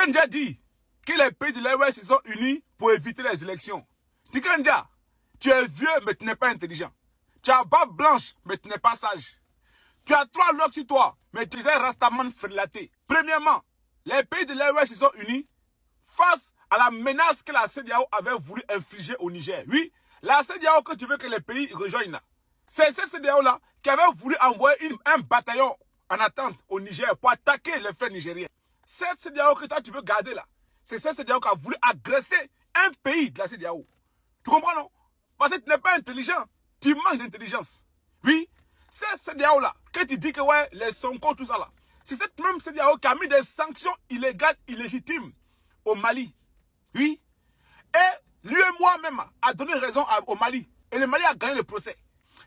Tikendia dit que les pays de l'Ouest se sont unis pour éviter les élections. Tikendia, tu es vieux mais tu n'es pas intelligent. Tu as barbe blanche mais tu n'es pas sage. Tu as 3 locks sur toi mais tu es un rastaman frélaté. Premièrement, les pays de l'Ouest se sont unis face à la menace que la CEDEAO avait voulu infliger au Niger. Oui, la CEDEAO que tu veux que les pays rejoignent là. C'est cette CEDEAO-là qui avait voulu envoyer un bataillon en attente au Niger pour attaquer les frères nigériens. Cette CEDEAO que toi tu veux garder là, c'est cette CEDEAO qui a voulu agresser un pays de la CEDEAO. Tu comprends non? Parce que tu n'es pas intelligent, tu manques d'intelligence. Oui, cette CEDEAO-là, que tu dis que ouais, les Sonko, tout ça là, c'est cette même CEDEAO qui a mis des sanctions illégales, illégitimes au Mali. Oui. Et lui et moi-même a donné raison au Mali. Et le Mali a gagné le procès.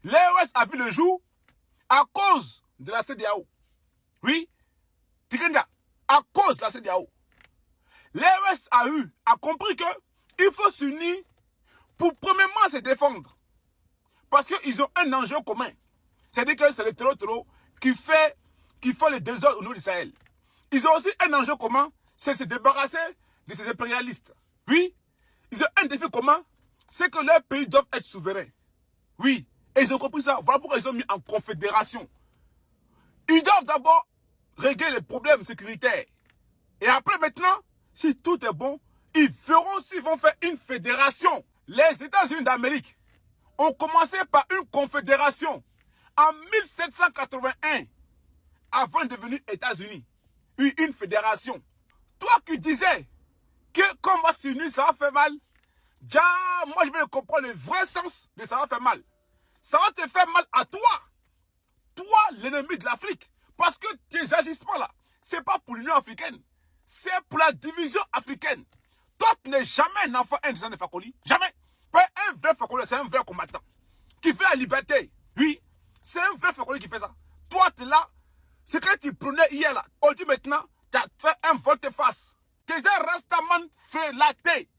L'EOS a vu le jour à cause de la CEDEAO. Oui. Tikenda, à cause de la CEDEAO. L'EOS a compris que il faut s'unir pour premièrement se défendre. Parce qu'ils ont un enjeu commun. C'est-à-dire que c'est le terreau qui fait le désordre au niveau du Sahel. Ils ont aussi un enjeu commun, c'est se débarrasser de ces impérialistes. Oui. Ils ont un défi commun, c'est que leurs pays doivent être souverains. Oui. Et ils ont compris ça. Voilà pourquoi ils ont mis en confédération. Ils doivent d'abord régler les problèmes sécuritaires. Et après maintenant, si tout est bon, ils verront s'ils vont faire une fédération. Les États-Unis d'Amérique ont commencé par une confédération en 1781 avant de devenir États-Unis. Oui, une fédération. Toi qui disais que quand on va s'unir, ça va faire mal. Déjà, moi je vais comprendre le vrai sens de ça va faire mal. Ça va te faire mal à toi. Toi, l'ennemi de l'Afrique. Parce que tes agissements là, c'est pas pour l'Union africaine. C'est pour la division africaine. Toi, tu n'es jamais un enfant indécent de Fakoli. Jamais. Un vrai Fakoli, c'est un vrai combattant. Qui fait la liberté. Oui. C'est un vrai Fakoli qui fait ça. Toi, tu es là. Ce que tu prenais hier là. Aujourd'hui maintenant, tu as fait un volte-face. Tu es un rastaman frélaté.